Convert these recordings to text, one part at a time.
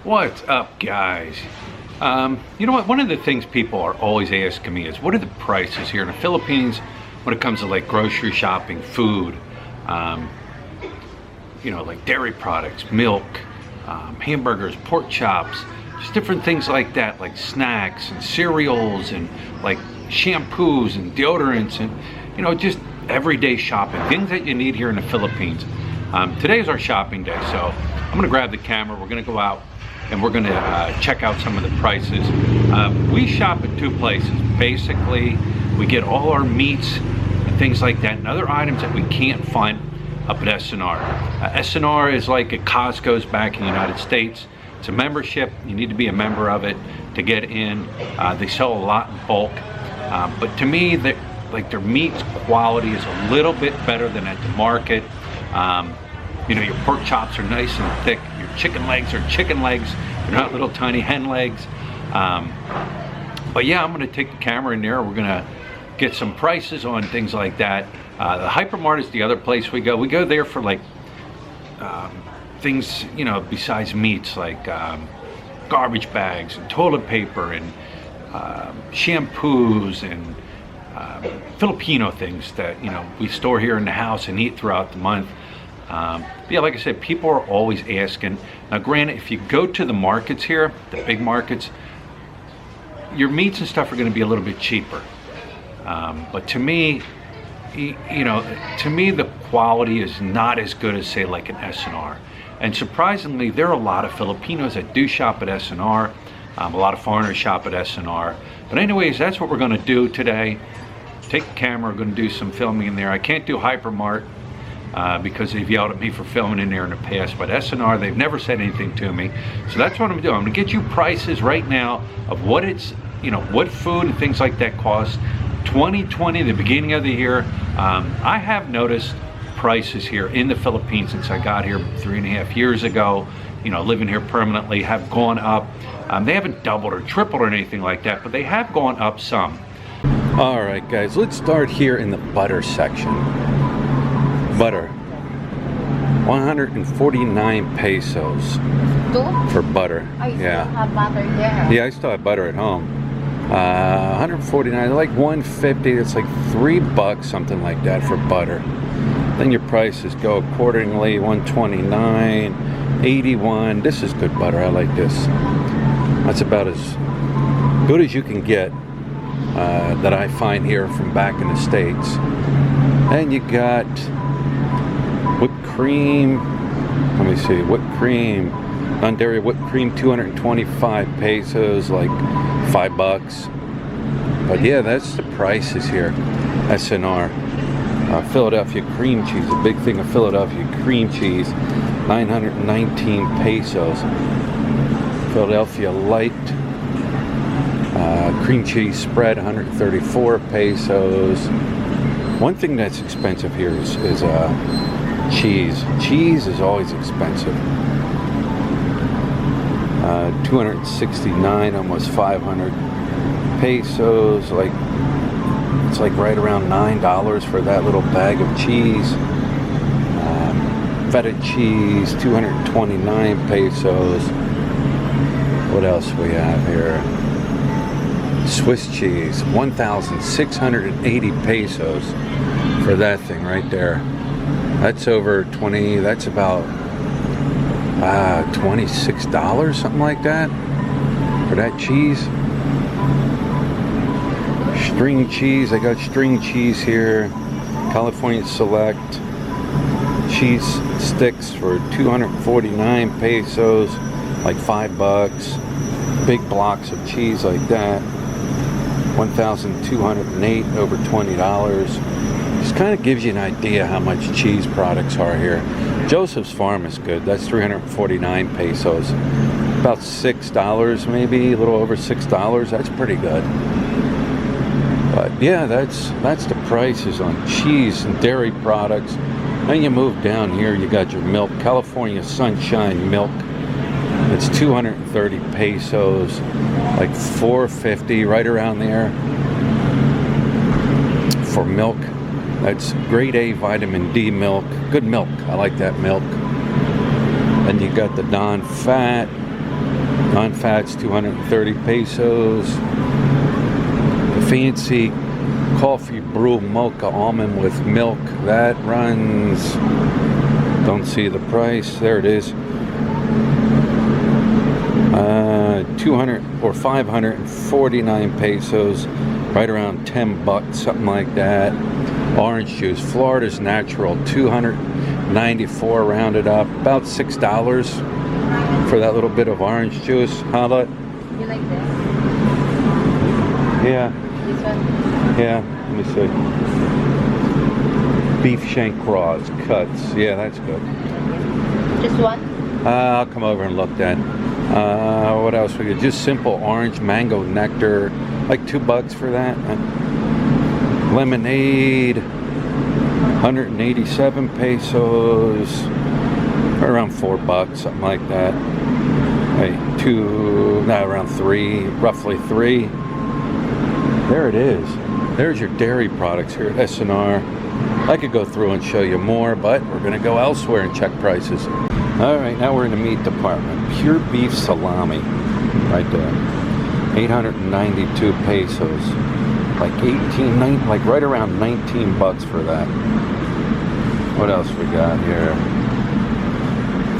What's up, guys? You know what? One of the things people are always asking me is, what are the prices here in the Philippines when it comes to like grocery shopping, food, you know, like dairy products, milk, hamburgers, pork chops, just different things like that, like snacks and cereals and like shampoos and deodorants and, you know, just everyday shopping, things that you need here in the Philippines. Today is our shopping day, so I'm gonna grab the camera. We're gonna go out and we're gonna check out some of the prices. We shop at two places. Basically, we get all our meats and things like that and other items that we can't find up at S&R. S&R is like a Costco's back in the United States. It's a membership. You need to be a member of it to get in. They sell a lot in bulk. But to me, their meat quality is a little bit better than at the market. You know, your pork chops are nice and thick. Your chicken legs are chicken legs. They're not little tiny hen legs. But yeah, I'm gonna take the camera in there. We're gonna get some prices on things like that. The Hypermart is the other place we go. We go there for like things, you know, besides meats, like garbage bags and toilet paper and shampoos and Filipino things that, you know, we store here in the house and eat throughout the month. Yeah, like I said, people are always asking. Now granted, if you go to the markets here, the big markets, your meats and stuff are going to be a little bit cheaper. But to me, you know, to me the quality is not as good as, say, like an S&R. And surprisingly, there are a lot of Filipinos that do shop at S&R. A lot of foreigners shop at S&R. But anyways, that's what we're going to do today. Take the camera, we're going to do some filming in there. I can't do Hypermart because they've yelled at me for filming in there in the past. But S&R, they've never said anything to me. So that's what I'm doing. I'm going to get you prices right now of what it's, you know, what food and things like that cost. 2020, the beginning of the year, I have noticed prices here in the Philippines since I got here 3.5 years ago, you know, living here permanently, have gone up. They haven't doubled or tripled or anything like that, but they have gone up some. All right, guys, let's start here in the butter section. Butter, 149 pesos for butter. I still Yeah. have butter there. Yeah, I still have butter at home. 149, like 150. It's like $3, something like that for butter. Then your prices go accordingly. 129, 81. This is good butter. I like this. That's about as good as you can get that I find here from back in the States. And you got whipped cream. Let me see, whipped cream. Non-dairy whipped cream, 225 pesos, like $5. But yeah, that's the prices here. S&R. Philadelphia cream cheese, a big thing of Philadelphia cream cheese, 919 pesos. Philadelphia light cream cheese spread, 134 pesos. One thing that's expensive here is cheese. Cheese is always expensive. 269, almost 500 pesos. Like, it's like right around $9 for that little bag of cheese. Feta cheese, 229 pesos. What else we have here? Swiss cheese, 1,680 pesos for that thing right there. That's over 20, that's about $26, something like that, for that cheese. String cheese, I got string cheese here. California Select cheese sticks for 249 pesos, like $5. Big blocks of cheese like that, 1,208, over $20. Just kind of gives you an idea how much cheese products are here. Joseph's Farm is good. That's 349 pesos. About $6 maybe, a little over $6. That's pretty good. But yeah, that's the prices on cheese and dairy products. Then you move down here, you got your milk. California Sunshine milk. It's 230 pesos, like $4.50, right around there for milk. That's grade A vitamin D milk. Good milk. I like that milk. Then you got the non-fat Non-fats, 230 pesos. The fancy coffee brew mocha almond with milk, that runs, don't see the price, there it is, 200 or 549 pesos, right around 10 bucks, something like that. Orange juice, Florida's natural, 294 rounded up, about $6 for that little bit of orange juice. How about? You like this? Yeah. This one? Yeah, let me see. Beef shank raws, cuts. Yeah, that's good. Just one? I'll come over and look then. What else we get? Just simple orange mango nectar, like $2 for that. Lemonade, 187 pesos, around $4, something like that. Around roughly three. There it is. There's your dairy products here at S&R. I could go through and show you more, but we're going to go elsewhere and check prices. All right, now we're in the meat department. Pure beef salami, right there. 892 pesos. Like right around $19 for that. What else we got here?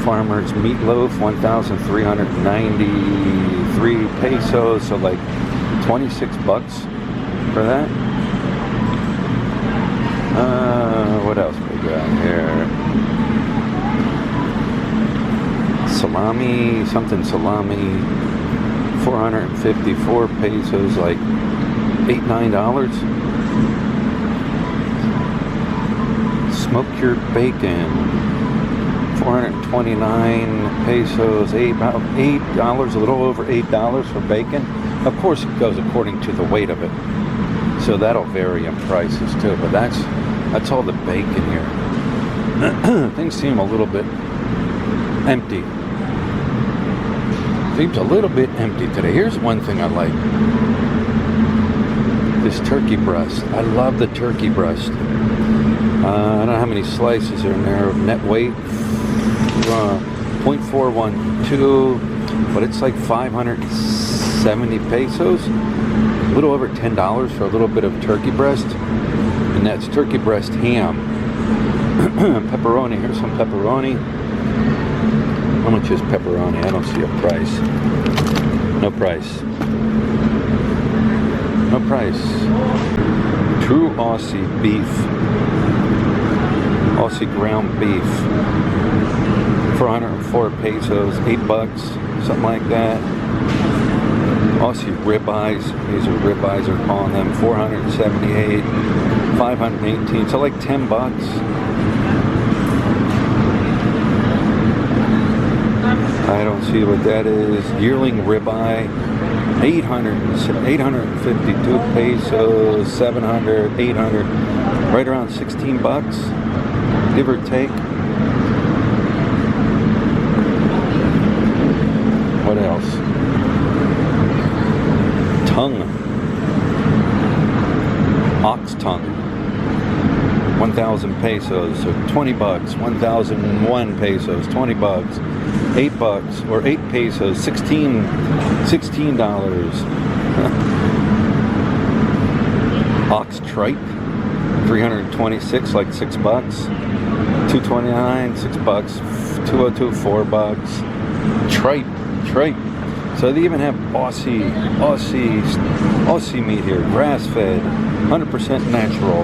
Farmer's meatloaf, 1,393 pesos, so like $26 for that. What else we got here? Salami, salami, 454 pesos, like $8-9. Smoke your bacon, 429 pesos, about $8, a little over $8 for bacon. Of course, it goes according to the weight of it, so that'll vary in prices too. But that's all the bacon here. Things seem a little bit empty. Seems a little bit empty today. Here's one thing I like. This turkey breast. I love the turkey breast. I don't know how many slices are in there. Net weight, 0.412, but it's like 570 pesos. A little over $10 for a little bit of turkey breast. And that's turkey breast ham. Pepperoni. Here's some pepperoni. How much is pepperoni? I don't see a price. No price. No price. True Aussie beef. Aussie ground beef. 404 pesos, $8, something like that. Aussie ribeyes. These are ribeyes, they're calling them. 478, 518. So like $10. I don't see what that is. Yearling ribeye, 852 pesos, 700, 800, right around $16, give or take. What else? Tongue, ox tongue, 1,000 pesos, so $20. 1,001 pesos, $20. $8 or 8 pesos, $16. Ox tripe, 326, like $6. 229, $6. 202, $4. Tripe. So they even have Aussie meat here, grass-fed, 100% natural.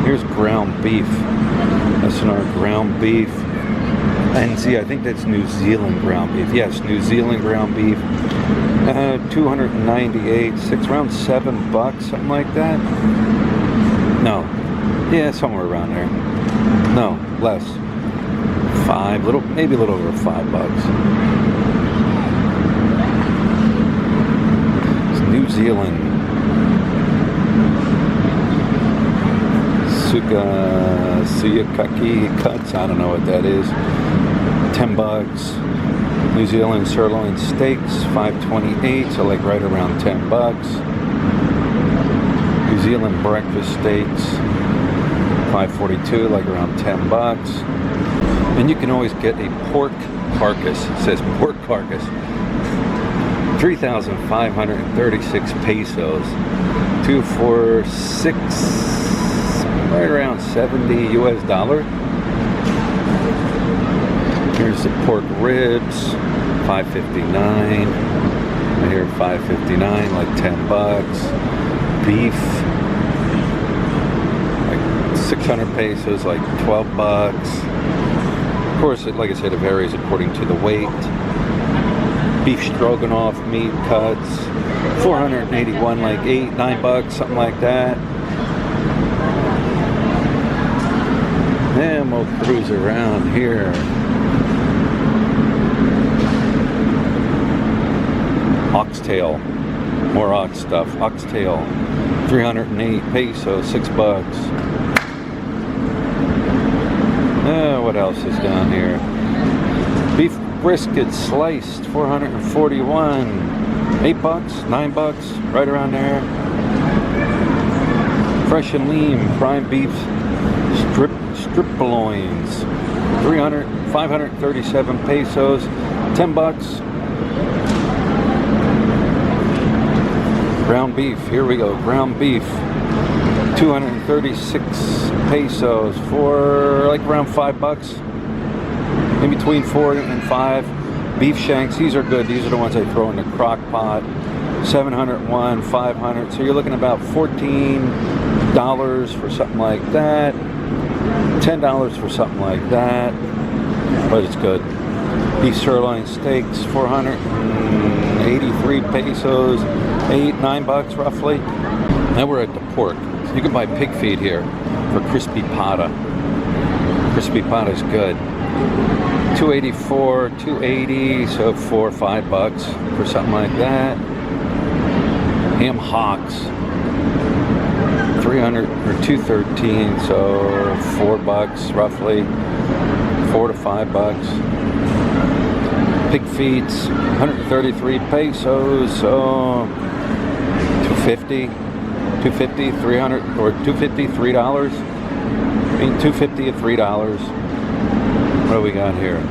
Here's ground beef. S&R ground beef. NZ, I think that's New Zealand ground beef. Yes, New Zealand ground beef. 298, around $7, something like that. No, yeah, somewhere around there. No, less. Maybe a little over $5. It's New Zealand. Suyakaki cuts, I don't know what that is. $10. New Zealand sirloin steaks, 528, so like right around $10. New Zealand breakfast steaks, 542, like around $10. And you can always get a pork carcass. It says pork carcass. 3,536 pesos. 246, right around 70 US dollar. Here's the pork ribs, 559. Right here, 559, like 10 bucks. Beef, like 600 pesos, like 12 bucks. Of course, like I said, it varies according to the weight. Beef stroganoff, meat cuts, 481, like 8-9 bucks, something like that. Then we'll cruise around here. Oxtail, more ox stuff. Oxtail, 308 pesos, 6 bucks. What else is down here? Beef brisket sliced, 441, 8 bucks, 9 bucks, right around there. Fresh and lean prime beef strip loins, 537 pesos, 10 bucks. Ground beef, here we go, ground beef, 236 pesos for like around 5 bucks, in between 4 and 5. Beef shanks, these are good, these are the ones I throw in the crock pot, 701, 500, so you're looking about $14 for something like that, $10 for something like that, but it's good. Beef sirloin steaks, 483 pesos, 8-9 bucks roughly. Now we're at the pork. So you can buy pig feed here for crispy pata. Crispy pata is good. 284, 280, so 4 or 5 bucks for something like that. Ham hocks, 300 or 213, so 4 bucks roughly, 4 to 5 bucks. Pig feet, 133 pesos, so 250, 300, or 250, $3. I mean, 250 at $3. What do we got here?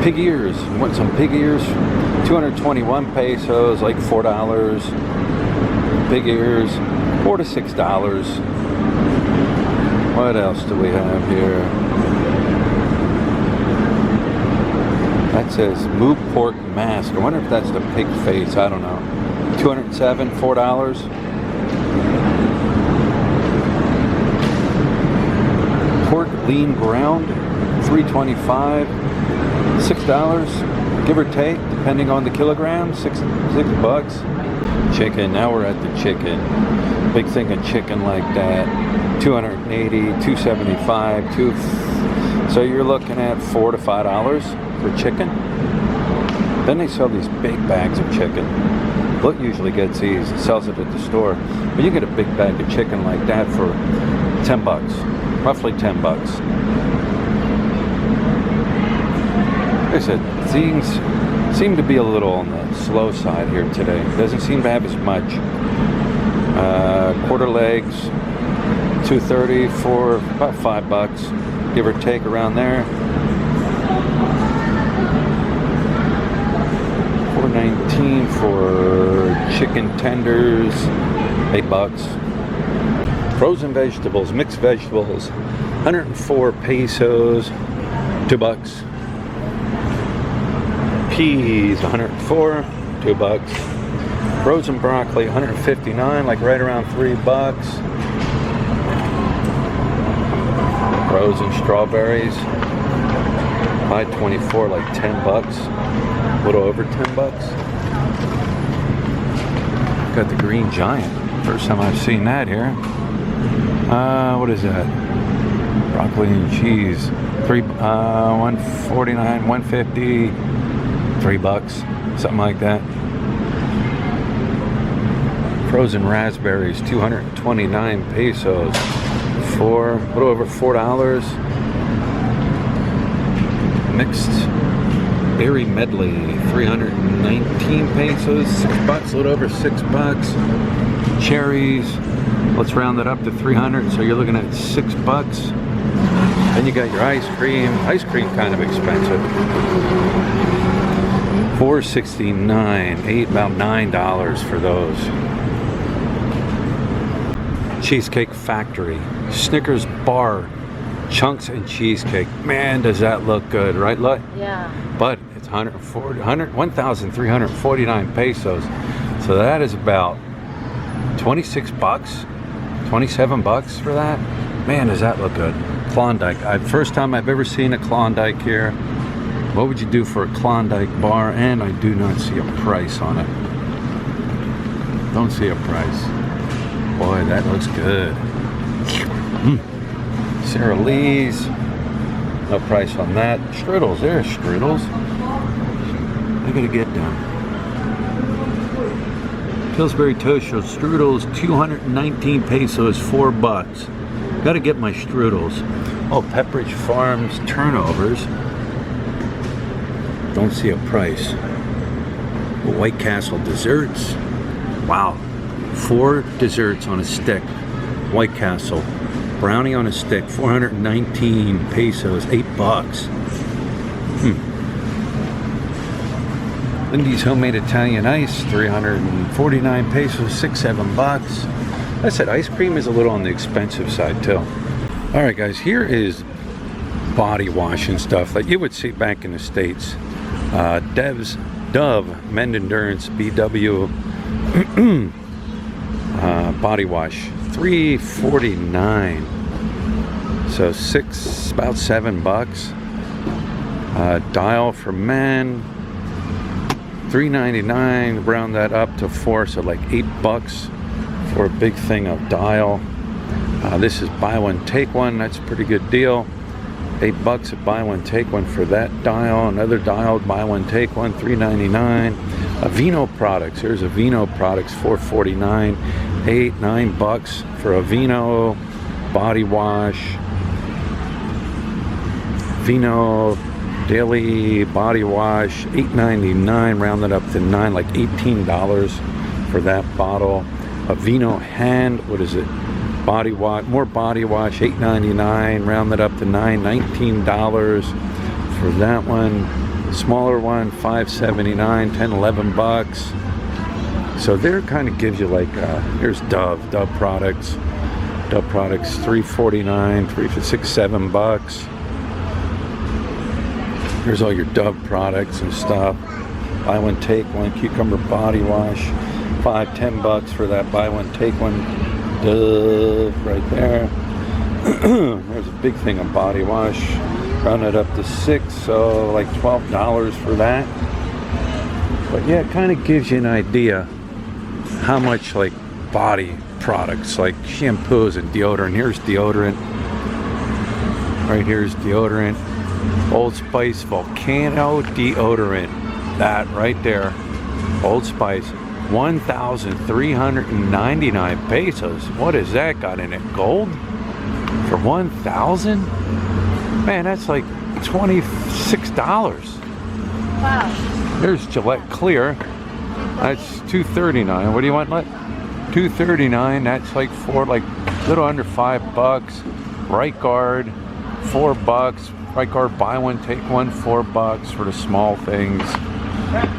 Pig ears. You want some pig ears? 221 pesos, like $4. Pig ears, $4 to $6. What else do we have here? That says moo pork mask. I wonder if that's the pig face. I don't know. 207, $4. Pork lean ground, 325, $6, give or take, depending on the kilogram. 6 bucks. Chicken. Now we're at the chicken. Big thing of chicken like that. 280, 275, so you're looking at $4 to $5 for chicken. Then they sell these big bags of chicken. Look usually gets these, sells it at the store, but you get a big bag of chicken like that for 10 bucks, roughly 10 bucks. Like I said, things seem to be a little on the slow side here today. Doesn't seem to have as much. Quarter legs, 230 for about 5 bucks, give or take around there. 419 for chicken tenders, 8 bucks. Frozen vegetables, mixed vegetables, 104 pesos, 2 bucks. Peas, 104, 2 bucks. Frozen broccoli, 159, like right around 3 bucks. Frozen strawberries, 524, like 10 bucks. A little over 10 bucks. Got the green giant. First time I've seen that here. What is that? Broccoli and cheese. 149, 150, 3 bucks, something like that. Frozen raspberries, 229 pesos. For a little over $4. Mixed berry medley, 319 pesos, 6 bucks, a little over 6 bucks. Cherries, let's round it up to 300, so you're looking at 6 bucks. Then you got your ice cream kind of expensive. $4.69, about $9 for those. Cheesecake Factory, Snickers bar, chunks and cheesecake. Man, does that look good, right, Lut? Yeah. But it's 1,349 pesos. So that is about 26 bucks, 27 bucks for that. Man, does that look good. Klondike. First time I've ever seen a Klondike here. What would you do for a Klondike bar? And I do not see a price on it. Don't see a price. Boy, that looks good. Sara Lee's. No price on that. Strudels. There's strudels. I gotta get them. Pillsbury Toast strudels, 219 pesos, 4 bucks. Gotta get my strudels. Oh, Pepperidge Farms turnovers. Don't see a price. White Castle desserts. Wow. 4 desserts on a stick. White Castle. Brownie on a stick, 419 pesos, 8 bucks. Lindy's Homemade Italian Ice, 349 pesos, 6-7 bucks. I said ice cream is a little on the expensive side too. All right, guys, here is body wash and stuff that you would see back in the States. Dove Mend Endurance BW body wash, $3.49. So about 7 bucks. Dial for men, $3.99. Round that up to 4, so like 8 bucks for a big thing of Dial. This is buy one take one. That's a pretty good deal. 8 bucks at buy one take one for that Dial. Another Dial, buy one take one, $3.99. Aveeno products. Here's Aveeno products, $4.49. 9 bucks for Aveeno body wash. Aveeno daily body wash, $8.99. Rounded up to 9, like $18 for that bottle. Aveeno hand, what is it? Body wash, more body wash, $8.99. Rounded up to 9, $19 for that one. Smaller one, $5.79, 10, 11 bucks. So there kind of gives you like, here's Dove products. Dove products, $3.49, 3 for 6, 7 bucks. Here's all your Dove products and stuff. Buy one, take one, cucumber body wash, 5, 10 bucks for that buy one, take one. Dove right there. There's a big thing of body wash. Round it up to 6, so like $12 for that. But yeah, it kind of gives you an idea how much like body products like shampoos and deodorant. Here's deodorant. Right here's deodorant. Old Spice Volcano deodorant. That right there. Old Spice. 1,399 pesos. What is that got in it? Gold? For 1,000? Man, that's like $26. Wow. There's Gillette Clear. That's $2.39. What do you want, Let? $2.39. That's like a little under 5 bucks. Right Guard, 4 bucks. Right Guard, buy one, take one, 4 bucks for the small things.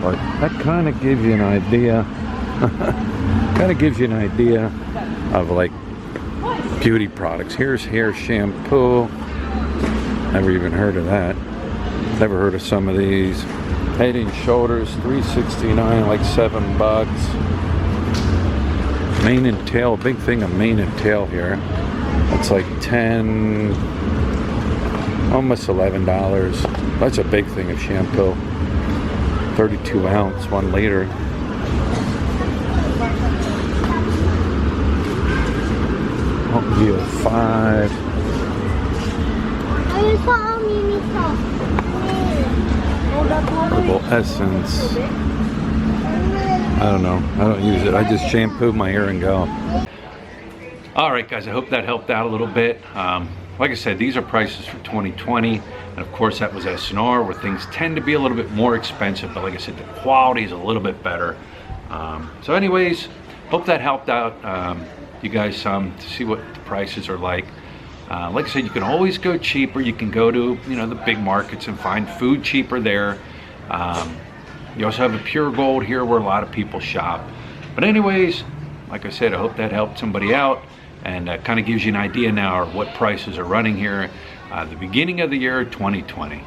But that kind of gives you an idea. Kind of gives you an idea of like beauty products. Here's hair shampoo. Never even heard of that. Never heard of some of these. Head and Shoulders, $3.69, like 7 bucks. Mane and tail, big thing of mane and tail here. That's like 10, almost $11. That's a big thing of shampoo. 32 ounce, 1 liter. Deal 5. Herbal Essence. I don't know. I don't use it. I just shampoo my hair and go. All right, guys, I hope that helped out a little bit. Like I said, these are prices for 2020. And of course, that was at Sonora, where things tend to be a little bit more expensive. But like I said, the quality is a little bit better. So anyways, hope that helped out you guys some to see what the prices are like. Like I said, you can always go cheaper. You can go to, the big markets and find food cheaper there. You also have a Pure Gold here where a lot of people shop. But anyways, like I said, I hope that helped somebody out and kind of gives you an idea now of what prices are running here the beginning of the year 2020.